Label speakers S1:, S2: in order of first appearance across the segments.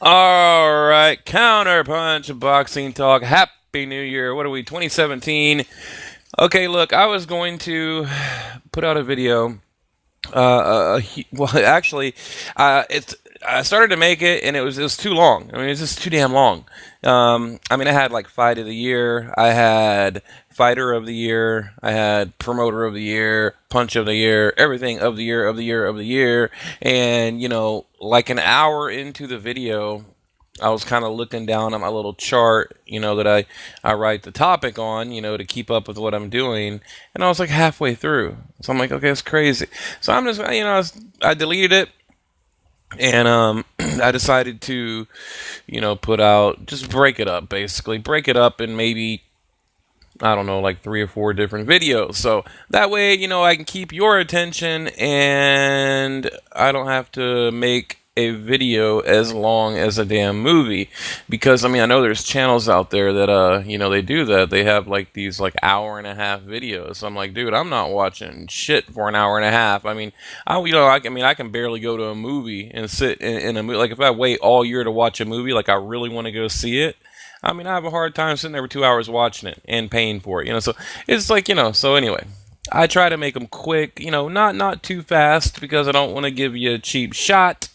S1: All right, Counterpunch Boxing Talk. Happy New Year. What are we, 2017? Okay, look, I was going to put out a video. Well, actually, it's I started to make it, and it was too long. I mean, it's just too damn long. I mean, I had like Fight of the Year, I had Fighter of the Year, I had Promoter of the Year, Punch of the Year, everything of the year, of the year, of the year, and like an hour into the video. I was kind of looking down at my little chart, that I write the topic on, to keep up with what I'm doing. And I was like halfway through. So I'm like, okay, it's crazy. So I'm just, I deleted it. And I decided to, put out, just break it up, basically. Break it up in maybe, I don't know, like 3 or 4 different videos. So that way, I can keep your attention and I don't have to make a video as long as a damn movie. Because, I mean, I know there's channels out there that, they do that. They have like these like hour-and-a-half videos. So I'm like, dude, I'm not watching shit for an hour and a half. I mean, I can barely go to a movie and sit in a movie. Like if I wait all year to watch a movie, like I really want to go see it. I mean, I have a hard time sitting there for 2 hours watching it and paying for it, So it's like, so anyway, I try to make them quick, not too fast because I don't want to give you a cheap shot.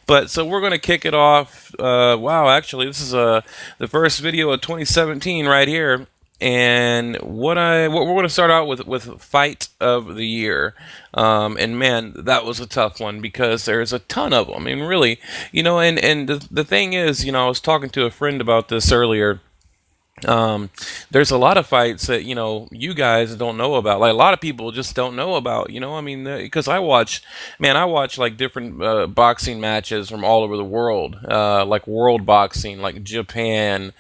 S1: But so we're going to kick it off. Wow, actually, this is the first video of 2017 right here. And what we're going to start out with Fight of the Year, and man, that was a tough one because there's a ton of them. I mean, really, and the thing is, I was talking to a friend about this earlier. There's a lot of fights that you guys don't know about. Like a lot of people just don't know about. I mean, because I watch like different boxing matches from all over the world, like world boxing, like Japan,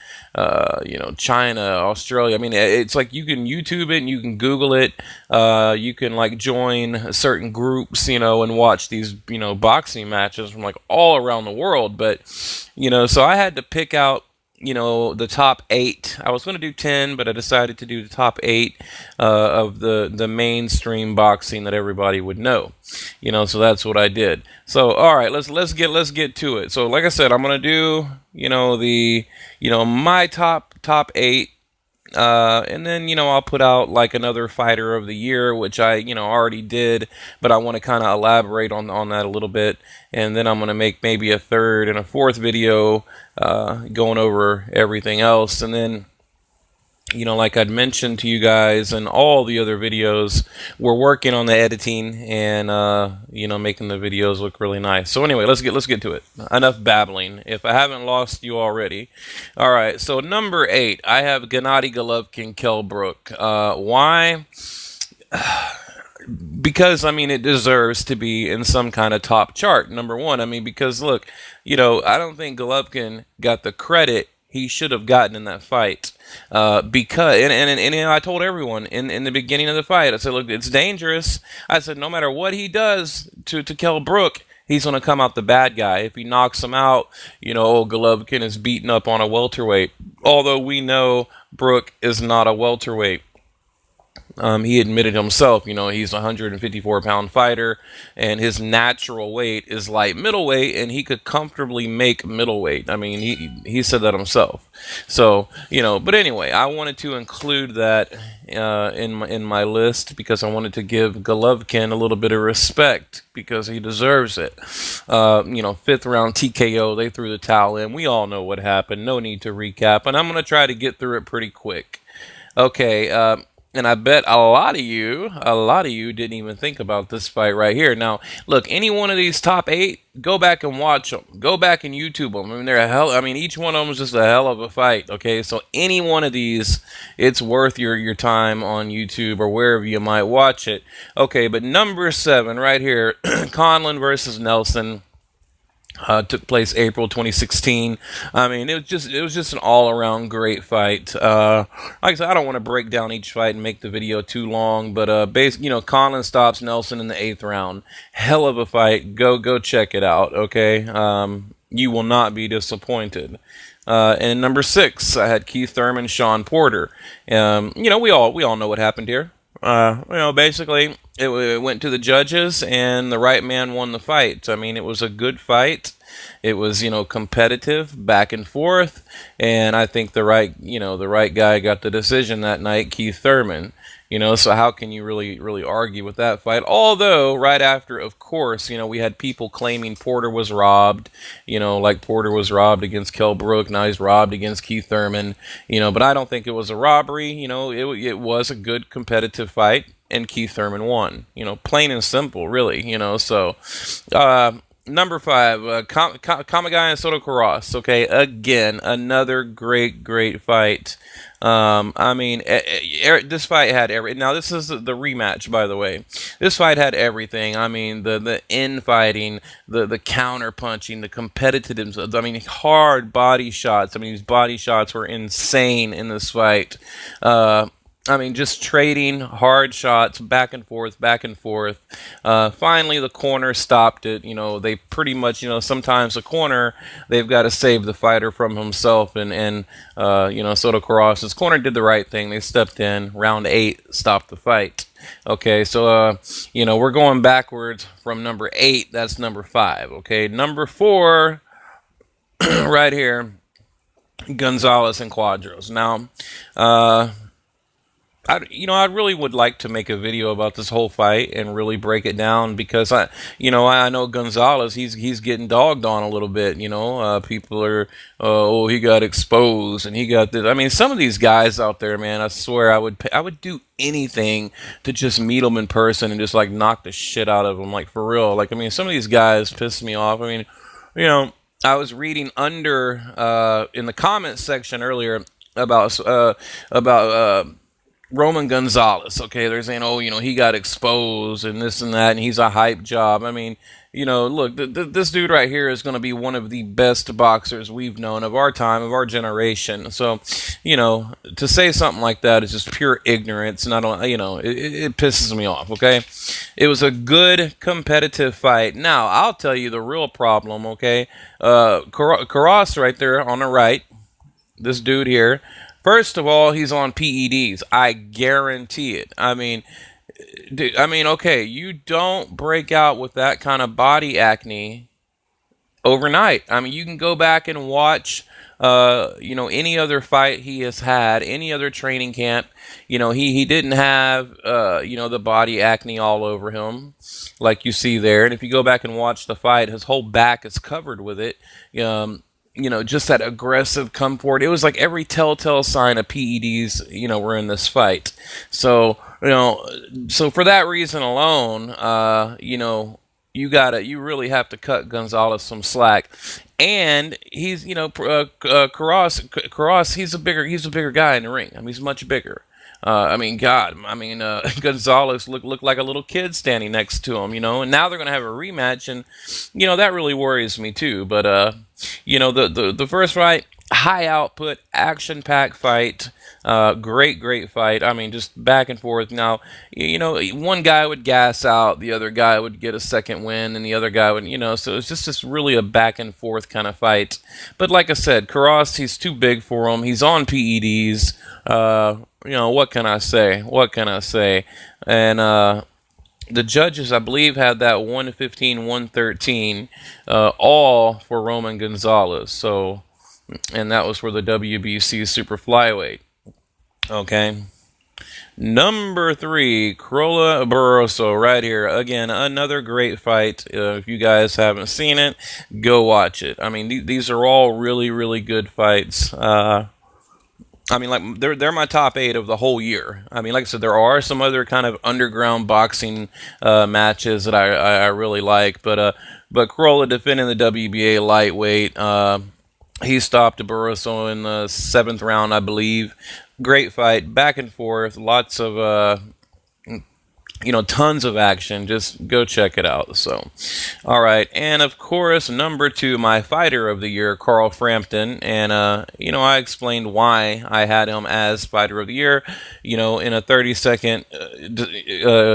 S1: China, Australia. I mean, it's like you can YouTube it and you can Google it. You can like join certain groups, and watch these boxing matches from like all around the world. But so I had to pick out the top 8. I was going to do 10, but I decided to do the top 8 of the mainstream boxing that everybody would know. So that's what I did. So all right, let's get to it. So like I said, I'm going to do my top 8. And then, I'll put out like another Fighter of the Year, which I, already did, but I want to kind of elaborate on that a little bit. And then I'm going to make maybe a third and a fourth video, going over everything else. And then, like I'd mentioned to you guys and all the other videos, we're working on the editing and, making the videos look really nice. So anyway, let's get to it. Enough babbling. If I haven't lost you already. All right. So number 8, I have Gennady Golovkin, Kell Brook. Why? Because, I mean, it deserves to be in some kind of top chart. Number 1, I mean, because look, I don't think Golovkin got the credit he should have gotten in that fight. Because and I told everyone in the beginning of the fight, I said, look, it's dangerous. I said, no matter what he does to Kell Brook, he's going to come out the bad guy. If he knocks him out, Golovkin is beaten up on a welterweight. Although we know Brook is not a welterweight. He admitted himself, he's a 154-pound fighter, and his natural weight is light middleweight, and he could comfortably make middleweight. I mean, he said that himself. So, but anyway, I wanted to include that in my list because I wanted to give Golovkin a little bit of respect because he deserves it. 5th round TKO, they threw the towel in. We all know what happened. No need to recap, and I'm going to try to get through it pretty quick. Okay, and I bet a lot of you didn't even think about this fight right here. Now, look, any one of these top 8, go back and watch them. Go back and YouTube them. I mean, each one of them is just a hell of a fight. Okay, so any one of these, it's worth your time on YouTube or wherever you might watch it. Okay, but number 7 right here, Conlan versus Nelson. Took place April 2016. I mean, it was just an all-around great fight. Like I said, I don't want to break down each fight and make the video too long, but Conlan stops Nelson in the 8th round. Hell of a fight. Go check it out. Okay, you will not be disappointed. And number 6, I had Keith Thurman, Sean Porter. We all know what happened here. Basically, it went to the judges, and the right man won the fight. I mean, it was a good fight. It was, competitive, back and forth, and I think the right guy got the decision that night, Keith Thurman. So how can you really argue with that fight? Although right after, of course, we had people claiming Porter was robbed, like Porter was robbed against Kell Brook, now he's robbed against Keith Thurman, but I don't think it was a robbery. It was a good competitive fight, and Keith Thurman won. Plain and simple, really. So. Number 5, Kamagai and Soto Karass. Okay, again, another great fight. This fight had Now, this is the rematch, by the way. This fight had everything. The infighting, the counter punching, the competitiveness. Hard body shots. These body shots were insane in this fight. Just trading hard shots back and forth. Finally, the corner stopped it. They pretty much, sometimes the corner, they've got to save the fighter from himself. And Soto Karass' corner did the right thing. They stepped in. Round 8, stopped the fight. Okay, so, we're going backwards from number 8. That's number 5. Okay, number 4, right here, Gonzalez and Cuadros. Now, I really would like to make a video about this whole fight and really break it down, because I know Gonzalez, he's getting dogged on a little bit. People are, he got exposed and he got this. Some of these guys out there, man, I swear I would do anything to just meet them in person and just like knock the shit out of them, like for real. Some of these guys piss me off. I was reading under in the comments section earlier about Roman Gonzalez. Okay, they're saying, he got exposed and this and that, and he's a hype job. Look, this dude right here is going to be one of the best boxers we've known of our time, of our generation. So, to say something like that is just pure ignorance, and I don't, it pisses me off. Okay, it was a good competitive fight. Now, I'll tell you the real problem. Okay, Karass right there on the right, this dude here. First of all, he's on PEDs. I guarantee it. Okay, you don't break out with that kind of body acne overnight. You can go back and watch, any other fight he has had, any other training camp. He didn't have, the body acne all over him like you see there. And if you go back and watch the fight, his whole back is covered with it. Just that aggressive come forward. It was like every telltale sign of PEDs, were in this fight. So, so for that reason alone, you really have to cut Gonzalez some slack. And he's, Karass, he's a bigger guy in the ring. He's much bigger. Gonzalez looked like a little kid standing next to him, and now they're going to have a rematch, and, that really worries me too. But, the first fight, high output, action-packed fight, great fight. Just back and forth. Now, one guy would gas out, the other guy would get a second win, and the other guy would, so it's just really a back and forth kind of fight. But like I said, Karass, he's too big for him. He's on PEDs. What can I say? And the judges, I believe, had that 115-113, all for Roman Gonzalez. So, and that was for the WBC Super Flyweight. Okay. Number 3, Corrales Barroso, right here. Again, another great fight. If you guys haven't seen it, go watch it. These are all really good fights. They're my top 8 of the whole year. Like I said, there are some other kind of underground boxing matches that I really like, but Corrales defending the WBA lightweight, he stopped Barroso in the 7th round, I believe. Great fight, back and forth, lots of tons of action. Just go check it out. So, all right. And of course, number 2, my fighter of the year, Carl Frampton. And, I explained why I had him as fighter of the year, in a 30-second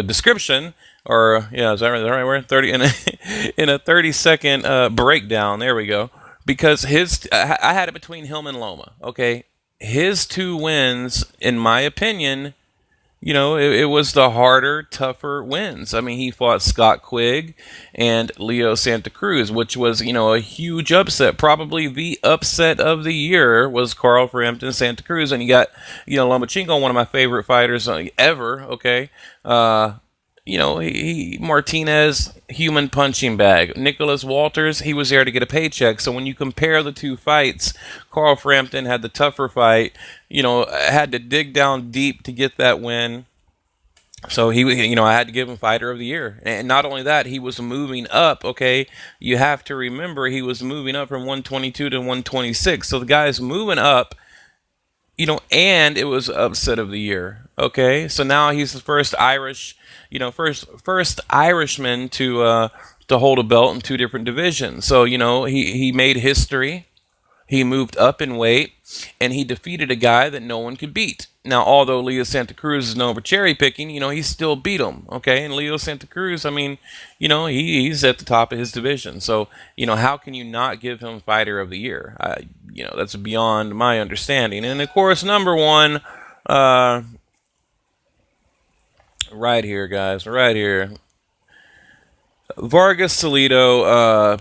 S1: description. Or, yeah, is that right word? 30 in a 30-second breakdown. There we go. Because I had it between him and Loma. Okay. His 2 wins, in my opinion, it was the harder, tougher wins. I mean, he fought Scott Quigg and Leo Santa Cruz, which was, a huge upset. Probably the upset of the year was Carl Frampton Santa Cruz. And you got, Lomachenko, one of my favorite fighters ever, okay? Martinez, human punching bag. Nicholas Walters, he was there to get a paycheck. So when you compare the two fights, Carl Frampton had the tougher fight, had to dig down deep to get that win. So I had to give him Fighter of the Year. And not only that, he was moving up, okay? You have to remember he was moving up from 122 to 126. So the guy's moving up, and it was upset of the year. Okay, so now he's the first first Irishman to hold a belt in two different divisions. So he made history. He moved up in weight, and he defeated a guy that no one could beat. Now, although Leo Santa Cruz is known for cherry picking, he still beat him. Okay, and Leo Santa Cruz, I mean, he's at the top of his division. So, how can you not give him Fighter of the Year? That's beyond my understanding. And of course, number one, right here, guys, right here. Vargas Alito,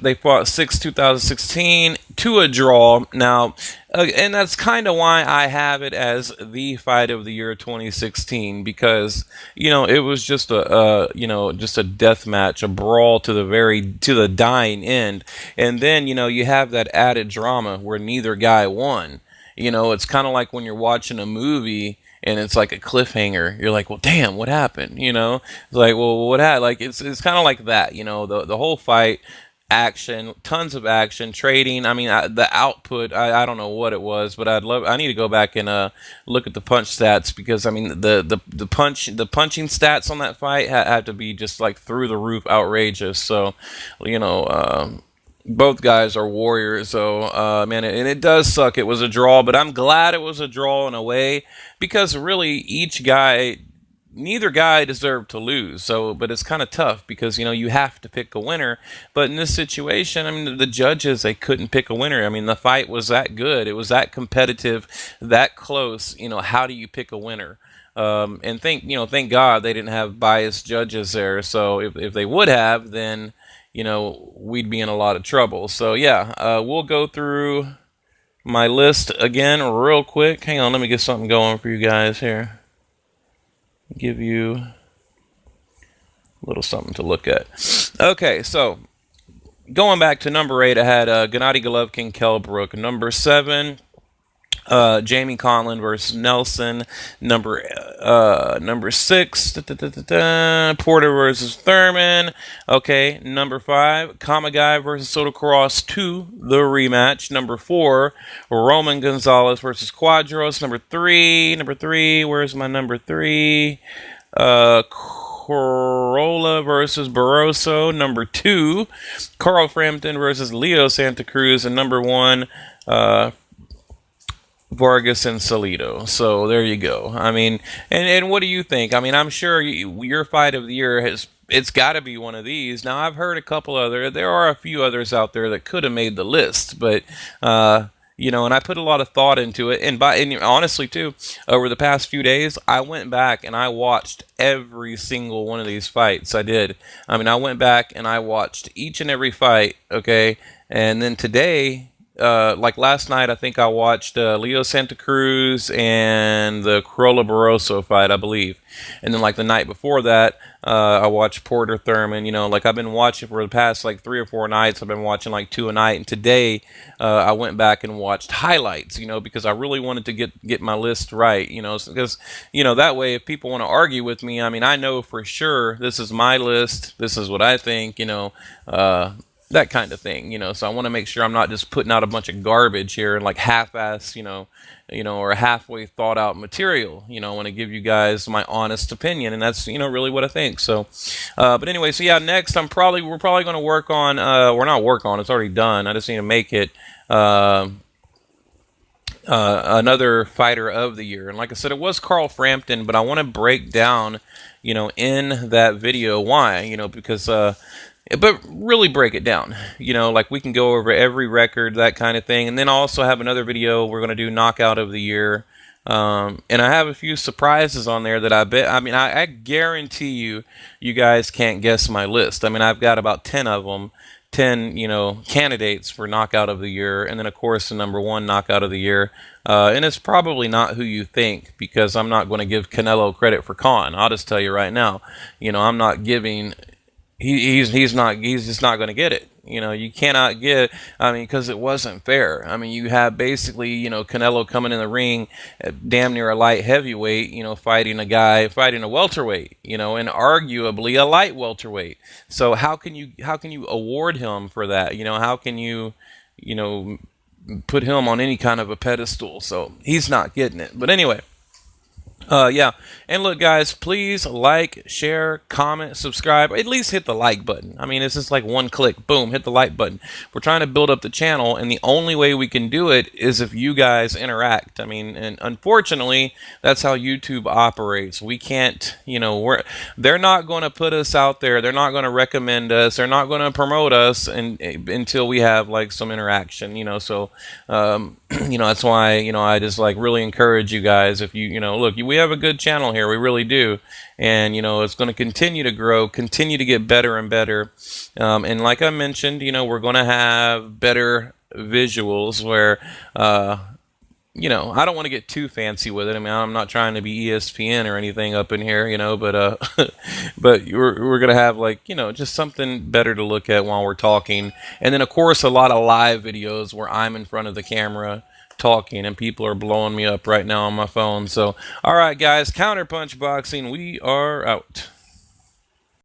S1: they fought 2016 to a draw. Now, and that's kind of why I have it as the fight of the year 2016, because it was just a death match, a brawl to the dying end, and then you have that added drama where neither guy won. It's kind of like when you're watching a movie and it's like a cliffhanger. You're like, well, damn, what happened? It's like, well, what happened? Like, it's kind of like that. The whole fight, action, tons of action, trading. I mean, the output, I don't know what it was, but I need to go back and look at the punch stats, because I mean, the punching stats on that fight had to be just like through the roof, outrageous. So, both guys are warriors, so man, and it does suck. It was a draw, but I'm glad it was a draw in a way, because really neither guy deserved to lose. So, but it's kind of tough because you have to pick a winner. But in this situation, I mean, the judges, they couldn't pick a winner. I mean, the fight was that good, it was that competitive, that close. How do you pick a winner? And thank God they didn't have biased judges there. So if they would have, then we'd be in a lot of trouble. So yeah, we'll go through my list again real quick. Hang on, let me get something going for you guys here. Give you a little something to look at. Okay, so going back to number 8, I had Gennady Golovkin, Kell Brook. Number 7, Jamie Conlan versus Nelson. Number 6, Porter versus Thurman. Okay, number 5, Kamagai versus Soto Karass 2, the rematch. Number 4, Roman Gonzalez versus Cuadros. Number 3, where's my number 3? Corrales versus Barroso. Number 2, Carl Frampton versus Leo Santa Cruz. And number 1, Vargas and Alito. So there you go. I mean, and what do you think? I mean, I'm sure your fight of the year it's got to be one of these. Now, I've heard a couple there are a few others out there that could have made the list, but and I put a lot of thought into it. And honestly, too, over the past few days, I went back and I watched every single one of these fights. I did. I mean, I went back and I watched each and every fight. Okay, and then today, like last night, I think I watched Leo Santa Cruz and the Corrales Barroso fight, I believe. And then like the night before that, I watched Porter Thurman. Like I've been watching for the past like 3 or 4 nights. I've been watching like 2 a night. And today, I went back and watched highlights, because I really wanted to get my list right, because, that way if people want to argue with me, I mean, I know for sure this is my list. This is what I think, that kind of thing, so I want to make sure I'm not just putting out a bunch of garbage here and like half-ass, or halfway thought out material. I want to give you guys my honest opinion, and that's, really what I think. So, but anyway, so yeah, next we're probably going to work on, we're not work on, it's already done. I just need to make it, another fighter of the year. And like I said, it was Carl Frampton, but I want to break down, in that video why, because, but really break it down, like we can go over every record, that kind of thing. And then I'll also have another video. We're going to do knockout of the year, And I have a few surprises on there that I guarantee you guys can't guess my list. I mean, I've got about 10 of them, 10, candidates for knockout of the year. And then, of course, the number one knockout of the year. And it's probably not who you think, because I'm not going to give Canelo credit for Khan. I'll just tell you right now, I'm not giving, he's just not going to get it. You cannot get, because it wasn't fair. I mean, you have basically, Canelo coming in the ring at damn near a light heavyweight, fighting a welterweight, and arguably a light welterweight. So how can you award him for that? How can you put him on any kind of a pedestal? So he's not getting it. But anyway. Yeah, and look, guys, please like, share, comment, subscribe. At least hit the like button. I mean, it's just like one click, boom, hit the like button. We're trying to build up the channel, and the only way we can do it is if you guys interact. I mean, and unfortunately, that's how YouTube operates. We can't, they're not going to put us out there. They're not going to recommend us. They're not going to promote us until we have like some interaction. So, that's why, I just like really encourage you guys. If look, we have a good channel here, we really do, and it's going to continue to grow, continue to get better and better, and like I mentioned, we're going to have better visuals where I don't want to get too fancy with it. I mean, I'm not trying to be ESPN or anything up in here, but but we're going to have like, just something better to look at while we're talking. And then of course a lot of live videos where I'm in front of the camera talking, and people are blowing me up right now on my phone. So, all right, guys, Counterpunch Boxing, we are out.